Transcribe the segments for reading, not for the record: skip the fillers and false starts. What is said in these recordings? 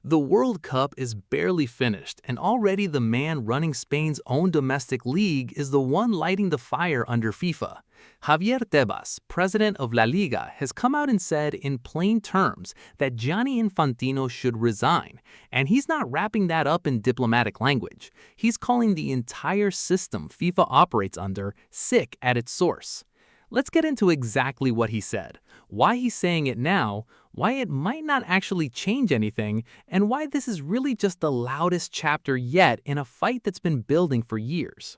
The World Cup is barely finished, and already the man running Spain's own domestic league is the one lighting the fire under FIFA. Javier Tebas, president of La Liga, has come out and said in plain terms that Gianni Infantino should resign, and he's not wrapping that up in diplomatic language. He's calling the entire system FIFA operates under sick at its source. Let's get into exactly what he said, why he's saying it now, why it might not actually change anything, and why this is really just the loudest chapter yet in a fight that's been building for years.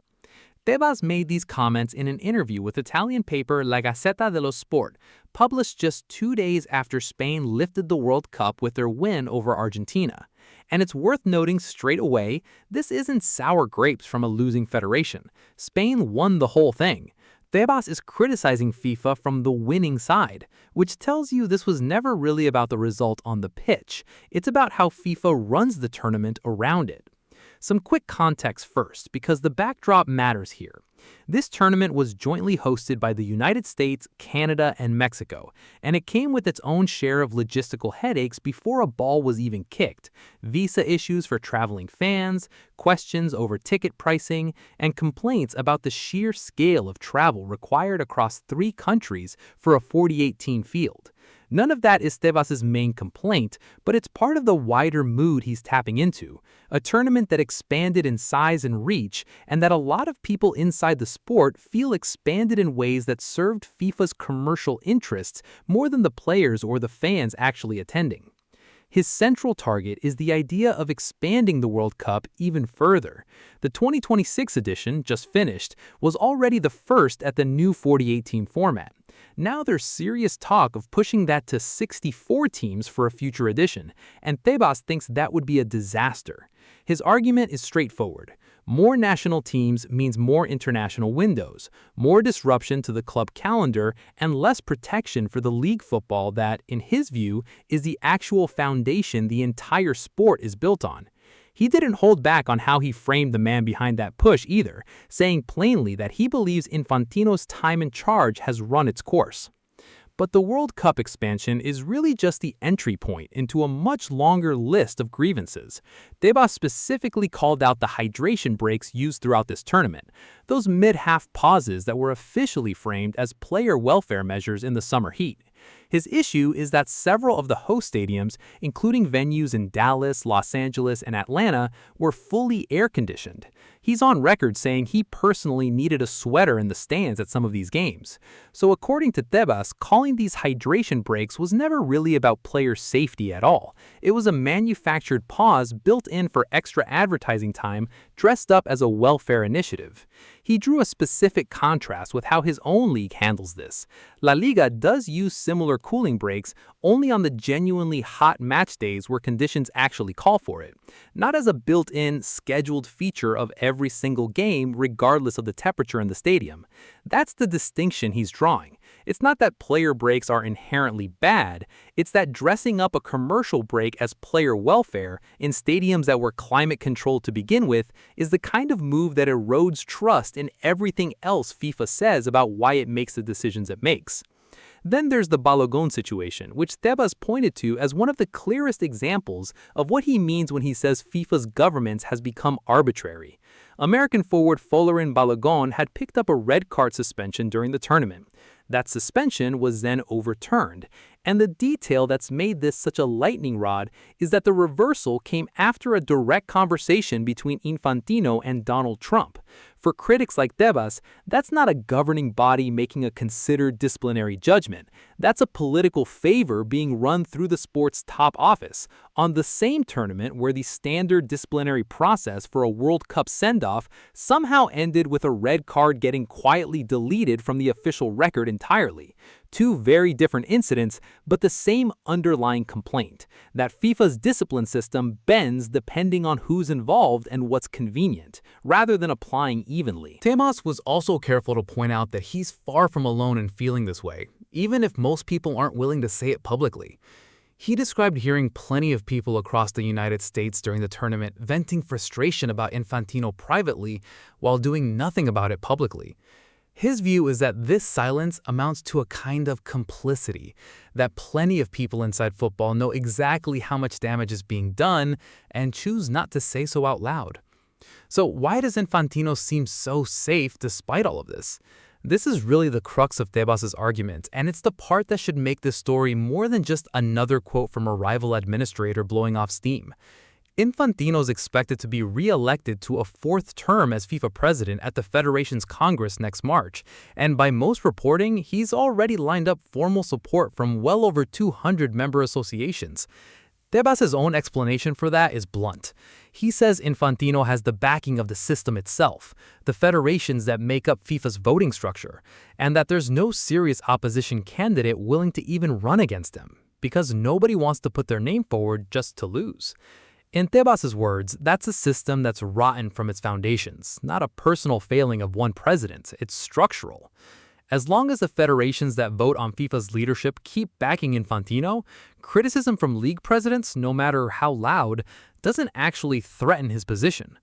Tebas made these comments in an interview with Italian paper La Gazzetta dello Sport, published just 2 days after Spain lifted the World Cup with their win over Argentina. And it's worth noting straight away, this isn't sour grapes from a losing federation. Spain won the whole thing. Tebas is criticizing FIFA from the winning side, which tells you this was never really about the result on the pitch. It's about how FIFA runs the tournament around it. Some quick context first, because the backdrop matters here. This tournament was jointly hosted by the United States, Canada, and Mexico, and it came with its own share of logistical headaches before a ball was even kicked: visa issues for traveling fans, questions over ticket pricing, and complaints about the sheer scale of travel required across 3 countries for a 48-team field. None of that is Tebas' main complaint, but it's part of the wider mood he's tapping into, a tournament that expanded in size and reach, and that a lot of people inside the sport feel expanded in ways that served FIFA's commercial interests more than the players or the fans actually attending. His central target is the idea of expanding the World Cup even further. The 2026 edition, just finished, was already the first at the new 48-team format. Now there's serious talk of pushing that to 64 teams for a future edition, and Tebas thinks that would be a disaster. His argument is straightforward. More national teams means more international windows, more disruption to the club calendar, and less protection for the league football that, in his view, is the actual foundation the entire sport is built on. He didn't hold back on how he framed the man behind that push either, saying plainly that he believes Infantino's time in charge has run its course. But the World Cup expansion is really just the entry point into a much longer list of grievances. Tebas specifically called out the hydration breaks used throughout this tournament, those mid-half pauses that were officially framed as player welfare measures in the summer heat. His issue is that several of the host stadiums, including venues in Dallas, Los Angeles, and Atlanta, were fully air-conditioned. He's on record saying he personally needed a sweater in the stands at some of these games. So according to Tebas, calling these hydration breaks was never really about player safety at all. It was a manufactured pause built in for extra advertising time, dressed up as a welfare initiative. He drew a specific contrast with how his own league handles this. La Liga does use similar cooling breaks only on the genuinely hot match days where conditions actually call for it, not as a built-in, scheduled feature of every single game regardless of the temperature in the stadium. That's the distinction he's drawing. It's not that player breaks are inherently bad, it's that dressing up a commercial break as player welfare in stadiums that were climate controlled to begin with is the kind of move that erodes trust in everything else FIFA says about why it makes the decisions it makes. Then there's the Balogun situation, which Tebas pointed to as one of the clearest examples of what he means when he says FIFA's governance has become arbitrary. American forward Folarin Balogun had picked up a red card suspension during the tournament. That suspension was then overturned, and the detail that's made this such a lightning rod is that the reversal came after a direct conversation between Infantino and Donald Trump. For critics like Tebas, that's not a governing body making a considered disciplinary judgment. That's a political favor being run through the sport's top office, on the same tournament where the standard disciplinary process for a World Cup send-off somehow ended with a red card getting quietly deleted from the official record entirely. 2 very different incidents, but the same underlying complaint, that FIFA's discipline system bends depending on who's involved and what's convenient, rather than applying evenly. Tebas was also careful to point out that he's far from alone in feeling this way, even if most people aren't willing to say it publicly. He described hearing plenty of people across the United States during the tournament venting frustration about Infantino privately while doing nothing about it publicly. His view is that this silence amounts to a kind of complicity, that plenty of people inside football know exactly how much damage is being done and choose not to say so out loud. So why does Infantino seem so safe despite all of this? This is really the crux of Tebas' argument, and it's the part that should make this story more than just another quote from a rival administrator blowing off steam. Infantino is expected to be re-elected to a fourth term as FIFA president at the Federation's Congress next March, and by most reporting, he's already lined up formal support from well over 200 member associations. Tebas' own explanation for that is blunt. He says Infantino has the backing of the system itself, the federations that make up FIFA's voting structure, and that there's no serious opposition candidate willing to even run against him, because nobody wants to put their name forward just to lose. In Tebas' words, that's a system that's rotten from its foundations, not a personal failing of one president, it's structural. As long as the federations that vote on FIFA's leadership keep backing Infantino, criticism from league presidents, no matter how loud, doesn't actually threaten his position.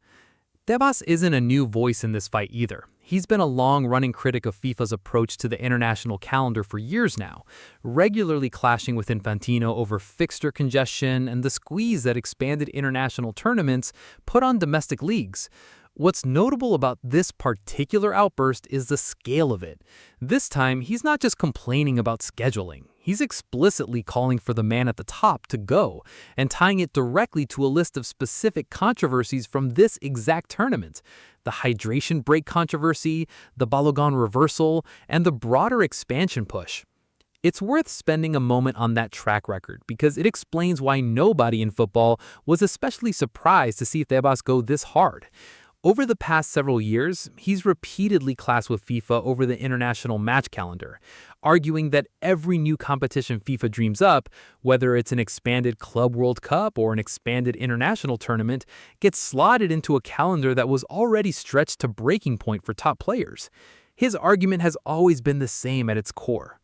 Tebas isn't a new voice in this fight either. He's been a long-running critic of FIFA's approach to the international calendar for years now, regularly clashing with Infantino over fixture congestion and the squeeze that expanded international tournaments put on domestic leagues. What's notable about this particular outburst is the scale of it. This time, he's not just complaining about scheduling. He's explicitly calling for the man at the top to go and tying it directly to a list of specific controversies from this exact tournament. The hydration break controversy, the Balogun reversal, and the broader expansion push. It's worth spending a moment on that track record because it explains why nobody in football was especially surprised to see Tebas go this hard. Over the past several years, he's repeatedly clashed with FIFA over the international match calendar, arguing that every new competition FIFA dreams up, whether it's an expanded Club World Cup or an expanded international tournament, gets slotted into a calendar that was already stretched to breaking point for top players. His argument has always been the same at its core.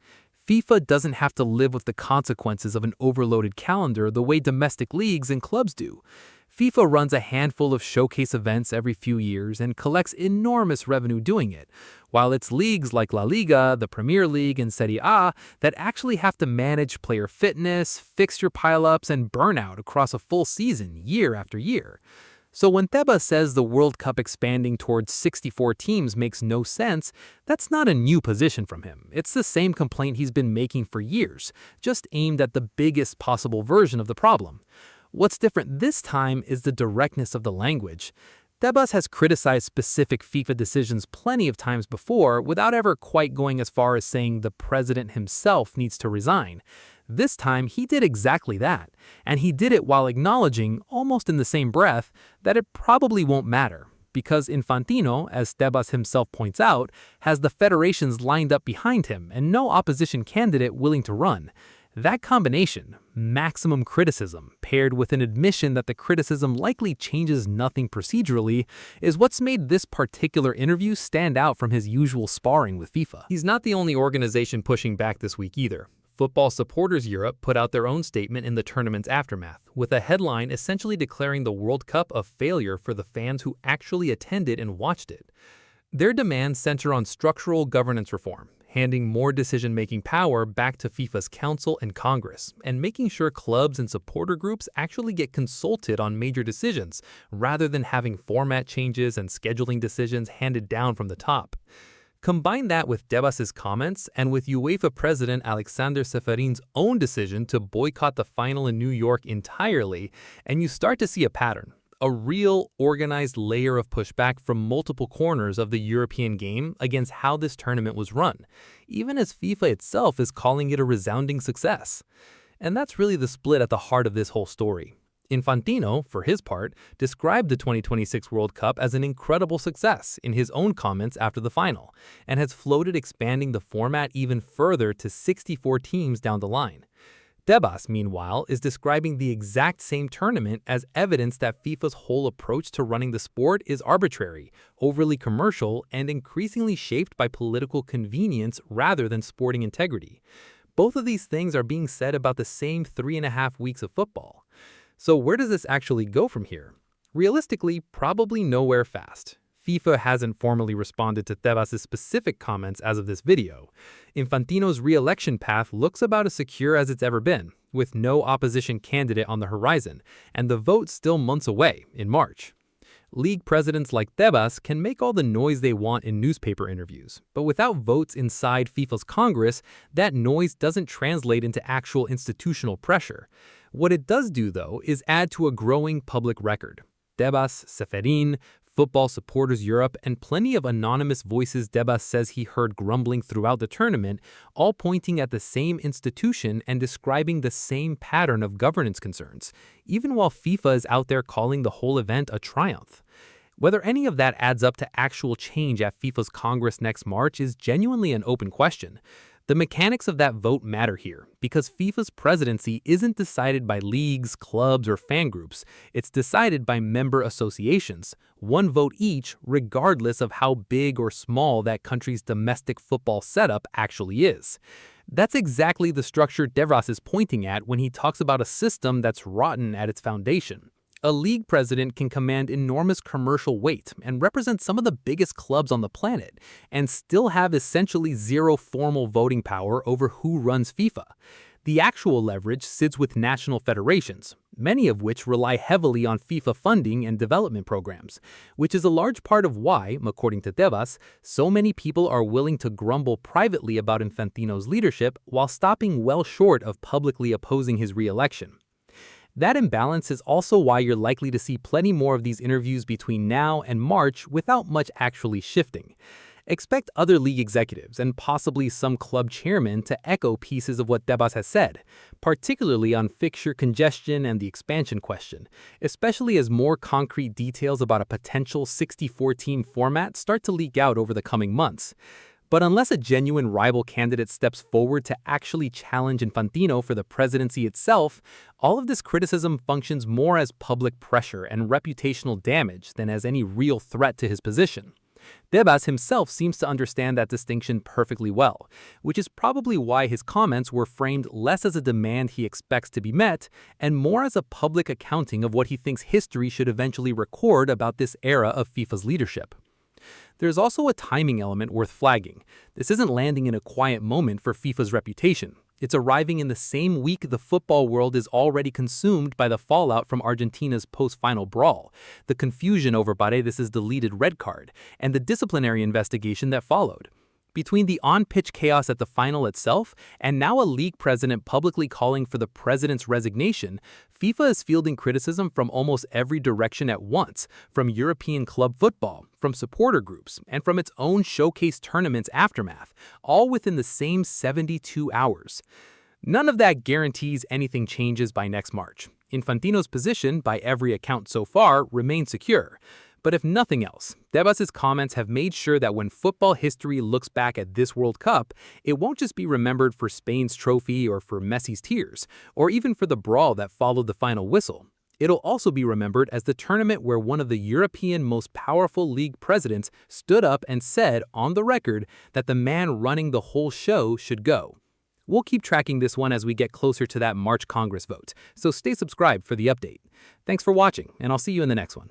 FIFA doesn't have to live with the consequences of an overloaded calendar the way domestic leagues and clubs do. FIFA runs a handful of showcase events every few years and collects enormous revenue doing it, while it's leagues like La Liga, the Premier League, and Serie A that actually have to manage player fitness, fixture pileups, and burnout across a full season year after year. So when Tebas says the World Cup expanding towards 64 teams makes no sense, that's not a new position from him. It's the same complaint he's been making for years, just aimed at the biggest possible version of the problem. What's different this time is the directness of the language. Tebas has criticized specific FIFA decisions plenty of times before without ever quite going as far as saying the president himself needs to resign. This time, he did exactly that, and he did it while acknowledging, almost in the same breath, that it probably won't matter, because Infantino, as Tebas himself points out, has the federations lined up behind him and no opposition candidate willing to run. That combination, maximum criticism, paired with an admission that the criticism likely changes nothing procedurally, is what's made this particular interview stand out from his usual sparring with FIFA. He's not the only organization pushing back this week either. Football Supporters Europe put out their own statement in the tournament's aftermath, with a headline essentially declaring the World Cup a failure for the fans who actually attended and watched it. Their demands center on structural governance reform, handing more decision-making power back to FIFA's Council and Congress, and making sure clubs and supporter groups actually get consulted on major decisions, rather than having format changes and scheduling decisions handed down from the top. Combine that with Tebas' comments and with UEFA President Alexander Seferin's own decision to boycott the final in New York entirely, and you start to see a pattern. A real, organized layer of pushback from multiple corners of the European game against how this tournament was run, even as FIFA itself is calling it a resounding success. And that's really the split at the heart of this whole story. Infantino, for his part, described the 2026 World Cup as an incredible success in his own comments after the final, and has floated expanding the format even further to 64 teams down the line. Tebas, meanwhile, is describing the exact same tournament as evidence that FIFA's whole approach to running the sport is arbitrary, overly commercial, and increasingly shaped by political convenience rather than sporting integrity. Both of these things are being said about the same 3.5 weeks of football. So where does this actually go from here? Realistically, probably nowhere fast. FIFA hasn't formally responded to Tebas' specific comments as of this video. Infantino's re-election path looks about as secure as it's ever been, with no opposition candidate on the horizon, and the vote still months away, in March. League presidents like Tebas can make all the noise they want in newspaper interviews, but without votes inside FIFA's Congress, that noise doesn't translate into actual institutional pressure. What it does do, though, is add to a growing public record. Tebas, Seferin, Football Supporters Europe, and plenty of anonymous voices Tebas says he heard grumbling throughout the tournament, all pointing at the same institution and describing the same pattern of governance concerns, even while FIFA is out there calling the whole event a triumph. Whether any of that adds up to actual change at FIFA's Congress next March is genuinely an open question. The mechanics of that vote matter here, because FIFA's presidency isn't decided by leagues, clubs, or fan groups. It's decided by member associations, one vote each, regardless of how big or small that country's domestic football setup actually is. That's exactly the structure Tebas is pointing at when he talks about a system that's rotten at its foundation. A league president can command enormous commercial weight and represent some of the biggest clubs on the planet, and still have essentially zero formal voting power over who runs FIFA. The actual leverage sits with national federations, many of which rely heavily on FIFA funding and development programs, which is a large part of why, according to Tebas, so many people are willing to grumble privately about Infantino's leadership while stopping well short of publicly opposing his re-election. That imbalance is also why you're likely to see plenty more of these interviews between now and March without much actually shifting. Expect other league executives and possibly some club chairmen to echo pieces of what Tebas has said, particularly on fixture congestion and the expansion question, especially as more concrete details about a potential 64-team format start to leak out over the coming months. But unless a genuine rival candidate steps forward to actually challenge Infantino for the presidency itself, all of this criticism functions more as public pressure and reputational damage than as any real threat to his position. Tebas himself seems to understand that distinction perfectly well, which is probably why his comments were framed less as a demand he expects to be met and more as a public accounting of what he thinks history should eventually record about this era of FIFA's leadership. There's also a timing element worth flagging. This isn't landing in a quiet moment for FIFA's reputation. It's arriving in the same week the football world is already consumed by the fallout from Argentina's post-final brawl, the confusion over Paredes' deleted red card, and the disciplinary investigation that followed. Between the on-pitch chaos at the final itself and now a league president publicly calling for the president's resignation, FIFA is fielding criticism from almost every direction at once, from European club football, from supporter groups, and from its own showcase tournament's aftermath, all within the same 72 hours. None of that guarantees anything changes by next March. Infantino's position, by every account so far, remains secure. But if nothing else, Tebas' comments have made sure that when football history looks back at this World Cup, it won't just be remembered for Spain's trophy or for Messi's tears, or even for the brawl that followed the final whistle. It'll also be remembered as the tournament where one of the European most powerful league presidents stood up and said on the record that the man running the whole show should go. We'll keep tracking this one as we get closer to that March Congress vote, so stay subscribed for the update. Thanks for watching, and I'll see you in the next one.